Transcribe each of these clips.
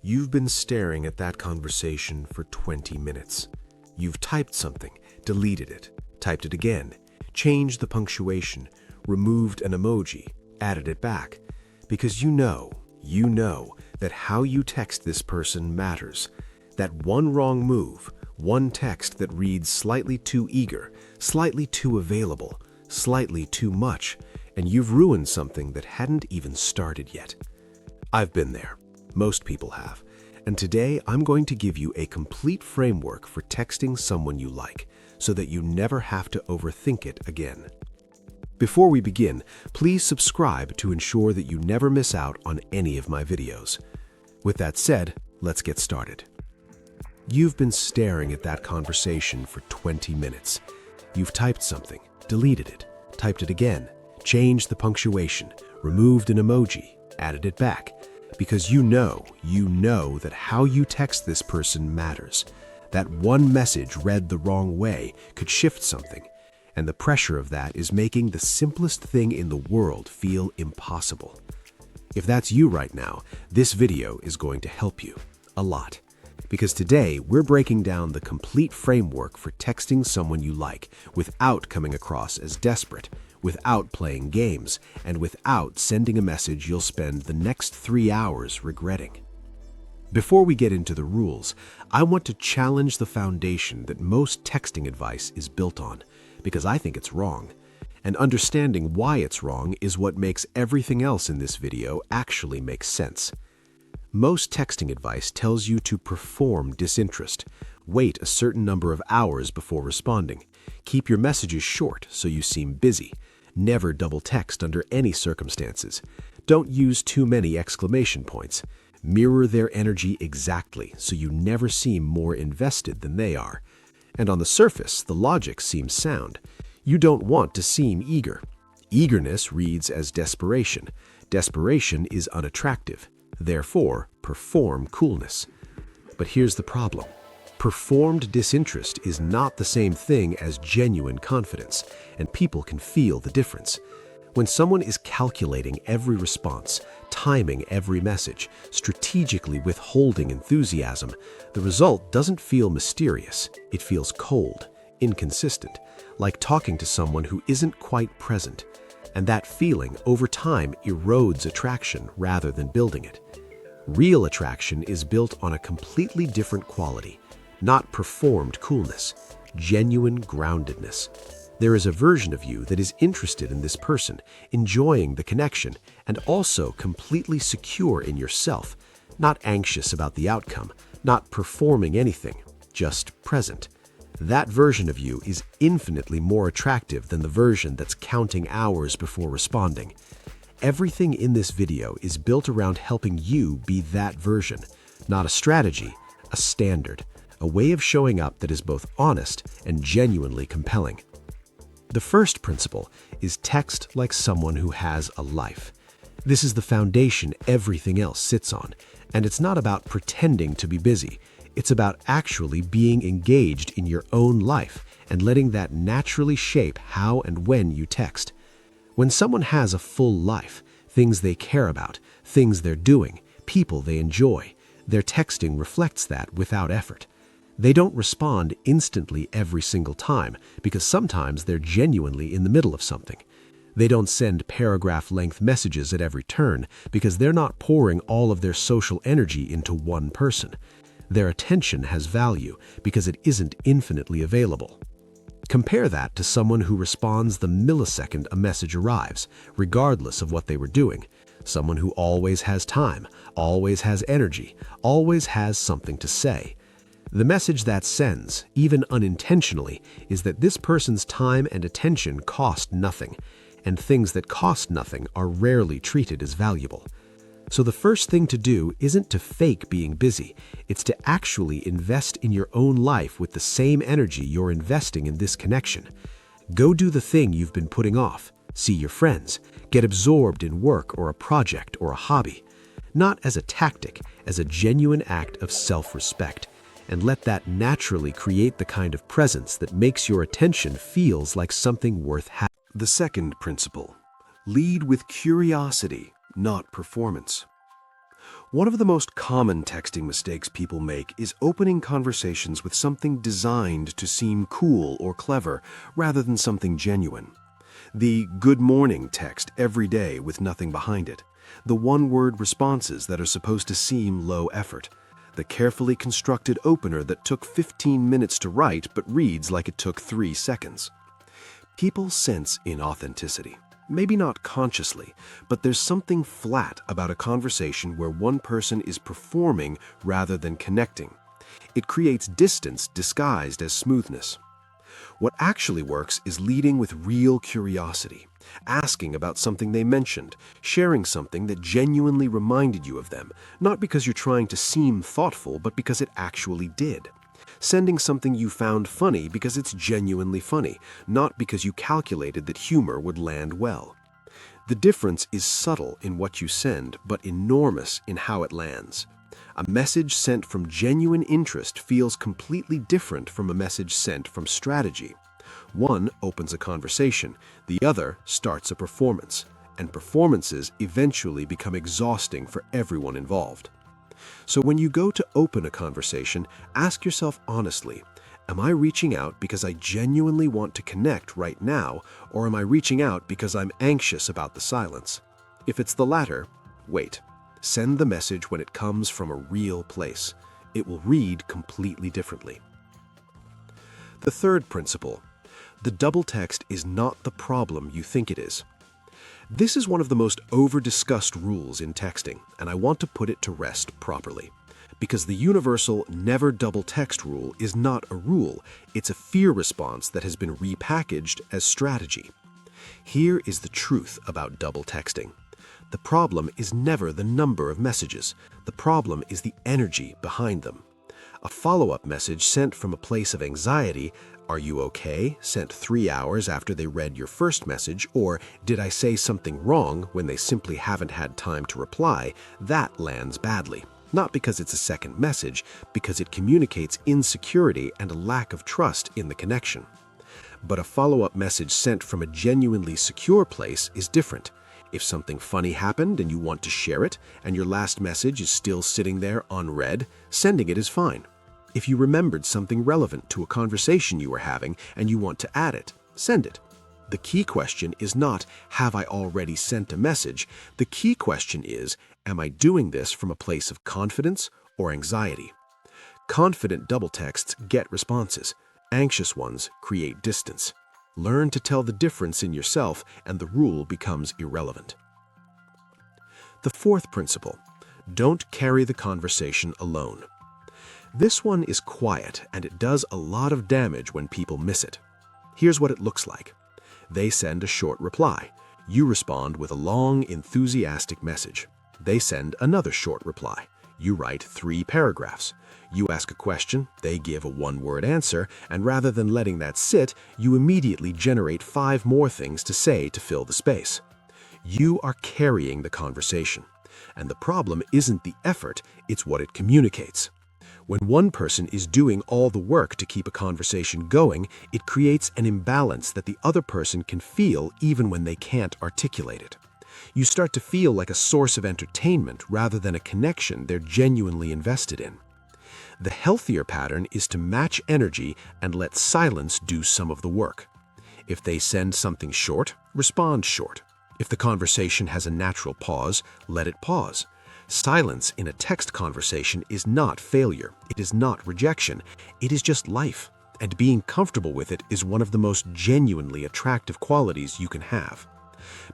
You've been staring at that conversation for 20 minutes. You've typed something, deleted it, typed it again, changed the punctuation, removed an emoji, added it back, because you know that how you text this person matters. That one wrong move, one text that reads slightly too eager, slightly too available, slightly too much, and you've ruined something that hadn't even started yet. I've been there. Most people have. And today I'm going to give you a complete framework for texting someone you like, so that you never have to overthink it again. Before we begin, please subscribe to ensure that you never miss out on any of my videos. With that said, let's get started. You've been staring at that conversation for 20 minutes. You've typed something, deleted it, typed it again, changed the punctuation, removed an emoji, added it back, because you know that how you text this person matters. That one message read the wrong way could shift something, and the pressure of that is making the simplest thing in the world feel impossible. If that's you right now, this video is going to help you a lot. Because today we're breaking down the complete framework for texting someone you like without coming across as desperate, without playing games, and without sending a message you'll spend the next 3 hours regretting. Before we get into the rules, I want to challenge the foundation that most texting advice is built on, because I think it's wrong. And understanding why it's wrong is what makes everything else in this video actually make sense. Most texting advice tells you to perform disinterest, wait a certain number of hours before responding, keep your messages short so you seem busy, never double text under any circumstances, don't use too many exclamation points, mirror their energy exactly so you never seem more invested than they are. And on the surface, the logic seems sound. You don't want to seem eager. Eagerness reads as desperation. Desperation is unattractive. Therefore, perform coolness. But here's the problem. Performed disinterest is not the same thing as genuine confidence, and people can feel the difference. When someone is calculating every response, timing every message, strategically withholding enthusiasm, the result doesn't feel mysterious. It feels cold, inconsistent, like talking to someone who isn't quite present. And that feeling, over time, erodes attraction rather than building it. Real attraction is built on a completely different quality, not performed coolness, genuine groundedness. There is a version of you that is interested in this person, enjoying the connection, and also completely secure in yourself, not anxious about the outcome, not performing anything, just present. That version of you is infinitely more attractive than the version that's counting hours before responding. Everything in this video is built around helping you be that version, not a strategy, a standard, a way of showing up that is both honest and genuinely compelling. The first principle is text like someone who has a life. This is the foundation everything else sits on, and it's not about pretending to be busy. It's about actually being engaged in your own life and letting that naturally shape how and when you text. When someone has a full life, things they care about, things they're doing, people they enjoy, their texting reflects that without effort. They don't respond instantly every single time because sometimes they're genuinely in the middle of something. They don't send paragraph-length messages at every turn because they're not pouring all of their social energy into one person. Their attention has value because it isn't infinitely available. Compare that to someone who responds the millisecond a message arrives, regardless of what they were doing. Someone who always has time, always has energy, always has something to say. The message that sends, even unintentionally, is that this person's time and attention cost nothing, and things that cost nothing are rarely treated as valuable. So the first thing to do isn't to fake being busy, it's to actually invest in your own life with the same energy you're investing in this connection. Go do the thing you've been putting off, see your friends, get absorbed in work or a project or a hobby. Not as a tactic, as a genuine act of self-respect, and let that naturally create the kind of presence that makes your attention feels like something worth having. The second principle, lead with curiosity, not performance. One of the most common texting mistakes people make is opening conversations with something designed to seem cool or clever rather than something genuine. The good morning text every day with nothing behind it. The one-word responses that are supposed to seem low effort. The carefully constructed opener that took 15 minutes to write but reads like it took 3 seconds. People sense inauthenticity. Maybe not consciously, but there's something flat about a conversation where one person is performing rather than connecting. It creates distance disguised as smoothness. What actually works is leading with real curiosity, asking about something they mentioned, sharing something that genuinely reminded you of them, not because you're trying to seem thoughtful, but because it actually did. Sending something you found funny because it's genuinely funny, not because you calculated that humor would land well. The difference is subtle in what you send, but enormous in how it lands. A message sent from genuine interest feels completely different from a message sent from strategy. One opens a conversation, the other starts a performance, and performances eventually become exhausting for everyone involved. So when you go to open a conversation, ask yourself honestly, am I reaching out because I genuinely want to connect right now, or am I reaching out because I'm anxious about the silence? If it's the latter, wait. Send the message when it comes from a real place. It will read completely differently. The third principle: the double text is not the problem you think it is. This is one of the most over-discussed rules in texting, and I want to put it to rest properly. Because the universal never double text rule is not a rule, it's a fear response that has been repackaged as strategy. Here is the truth about double texting. The problem is never the number of messages. The problem is the energy behind them. A follow-up message sent from a place of anxiety, "Are you okay?" sent 3 hours after they read your first message, or "Did I say something wrong?" when they simply haven't had time to reply, that lands badly. Not because it's a second message, because it communicates insecurity and a lack of trust in the connection. But a follow-up message sent from a genuinely secure place is different. If something funny happened and you want to share it, and your last message is still sitting there unread, sending it is fine. If you remembered something relevant to a conversation you were having and you want to add it, send it. The key question is not, have I already sent a message? The key question is, am I doing this from a place of confidence or anxiety? Confident double texts get responses. Anxious ones create distance. Learn to tell the difference in yourself, and the rule becomes irrelevant. The fourth principle: don't carry the conversation alone. This one is quiet, and it does a lot of damage when people miss it. Here's what it looks like. They send a short reply. You respond with a long, enthusiastic message. They send another short reply. You write 3 paragraphs. You ask a question, they give a one-word answer, and rather than letting that sit, you immediately generate 5 more things to say to fill the space. You are carrying the conversation. And the problem isn't the effort, it's what it communicates. When one person is doing all the work to keep a conversation going, it creates an imbalance that the other person can feel even when they can't articulate it. You start to feel like a source of entertainment rather than a connection they're genuinely invested in. The healthier pattern is to match energy and let silence do some of the work. If they send something short, respond short. If the conversation has a natural pause, let it pause. Silence in a text conversation is not failure. It is not rejection. It is just life. And being comfortable with it is one of the most genuinely attractive qualities you can have.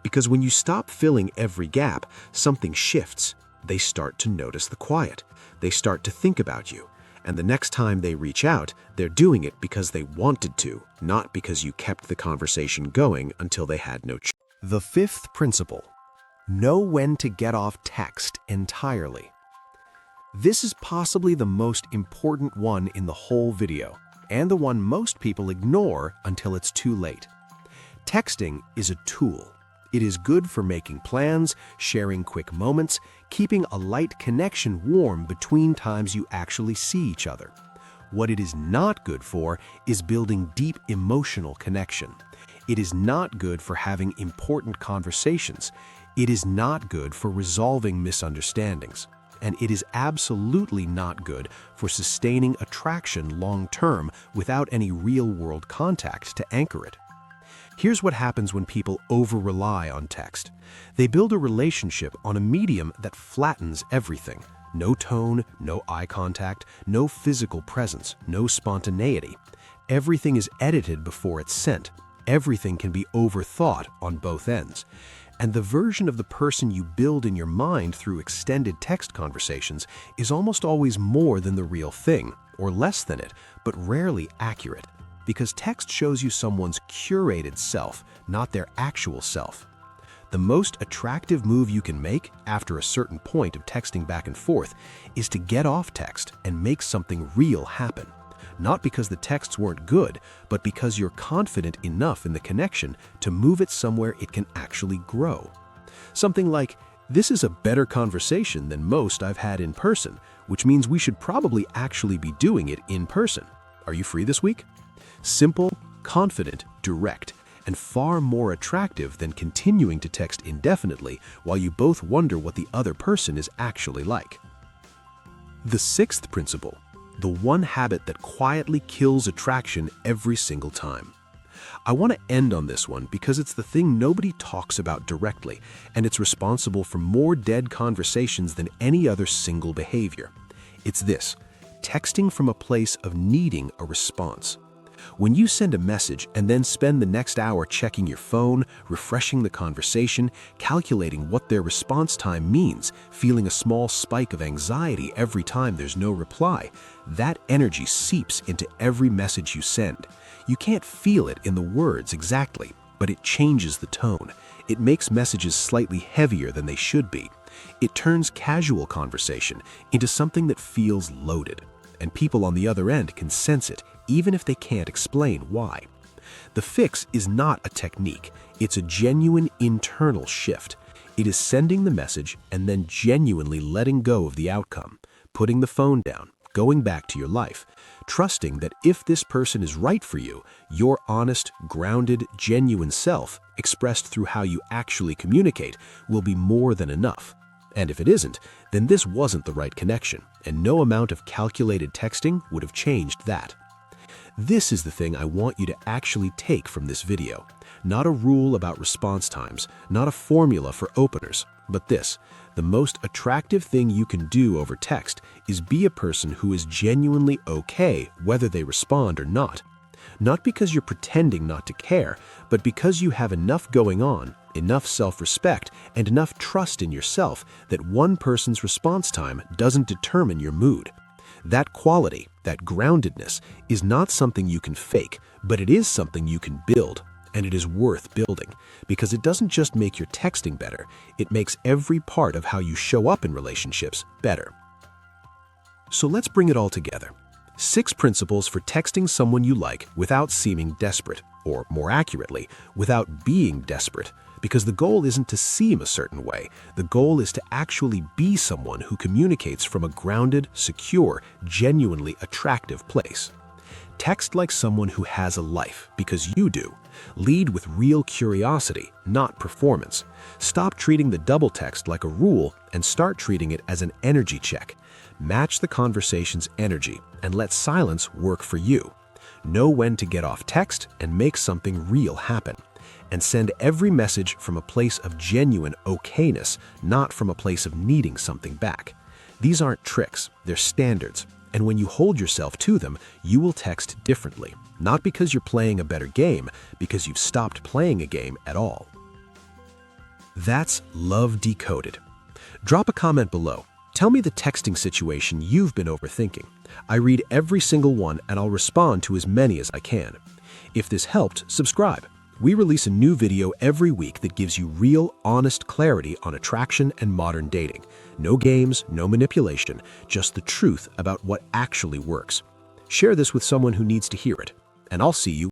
Because when you stop filling every gap, something shifts. They start to notice the quiet. They start to think about you. And the next time they reach out, they're doing it because they wanted to, not because you kept the conversation going until they had no choice. The fifth principle: know when to get off text entirely. This is possibly the most important one in the whole video, and the one most people ignore until it's too late. Texting is a tool. It is good for making plans, sharing quick moments, keeping a light connection warm between times you actually see each other. What it is not good for is building deep emotional connection. It is not good for having important conversations. It is not good for resolving misunderstandings. and it is absolutely not good for sustaining attraction long-term without any real-world contact to anchor it. Here's what happens when people over-rely on text. They build a relationship on a medium that flattens everything. No tone, no eye contact, no physical presence, no spontaneity. Everything is edited before it's sent. Everything can be overthought on both ends. And the version of the person you build in your mind through extended text conversations is almost always more than the real thing, or less than it, but rarely accurate. Because text shows you someone's curated self, not their actual self. The most attractive move you can make after a certain point of texting back and forth is to get off text and make something real happen. Not because the texts weren't good, but because you're confident enough in the connection to move it somewhere it can actually grow. Something like, "This is a better conversation than most I've had in person, which means we should probably actually be doing it in person. Are you free this week?" Simple, confident, direct, and far more attractive than continuing to text indefinitely while you both wonder what the other person is actually like. The sixth principle, the one habit that quietly kills attraction every single time. I want to end on this one because it's the thing nobody talks about directly, and it's responsible for more dead conversations than any other single behavior. It's this: texting from a place of needing a response. When you send a message and then spend the next hour checking your phone, refreshing the conversation, calculating what their response time means, feeling a small spike of anxiety every time there's no reply, that energy seeps into every message you send. You can't feel it in the words exactly, but it changes the tone. It makes messages slightly heavier than they should be. It turns casual conversation into something that feels loaded, and people on the other end can sense it, even if they can't explain why. The fix is not a technique, it's a genuine internal shift. It is sending the message and then genuinely letting go of the outcome, putting the phone down, going back to your life, trusting that if this person is right for you, your honest, grounded, genuine self, expressed through how you actually communicate, will be more than enough. And if it isn't, then this wasn't the right connection, and no amount of calculated texting would have changed that. This is the thing I want you to actually take from this video. Not a rule about response times, not a formula for openers, but this: the most attractive thing you can do over text is be a person who is genuinely okay whether they respond or not. Not because you're pretending not to care, but because you have enough going on, enough self-respect, and enough trust in yourself that one person's response time doesn't determine your mood. That quality, that groundedness, is not something you can fake, but it is something you can build, and it is worth building, because it doesn't just make your texting better, it makes every part of how you show up in relationships better. So let's bring it all together. 6 principles for texting someone you like without seeming desperate, or more accurately, without being desperate. Because the goal isn't to seem a certain way. The goal is to actually be someone who communicates from a grounded, secure, genuinely attractive place. Text like someone who has a life, because you do. Lead with real curiosity, not performance. Stop treating the double text like a rule and start treating it as an energy check. Match the conversation's energy and let silence work for you. Know when to get off text and make something real happen. And send every message from a place of genuine okayness, not from a place of needing something back. These aren't tricks, they're standards. And when you hold yourself to them, you will text differently. Not because you're playing a better game, because you've stopped playing a game at all. That's Love Decoded. Drop a comment below. Tell me the texting situation you've been overthinking. I read every single one and I'll respond to as many as I can. If this helped, subscribe. We release a new video every week that gives you real, honest clarity on attraction and modern dating. No games, no manipulation, just the truth about what actually works. Share this with someone who needs to hear it, and I'll see you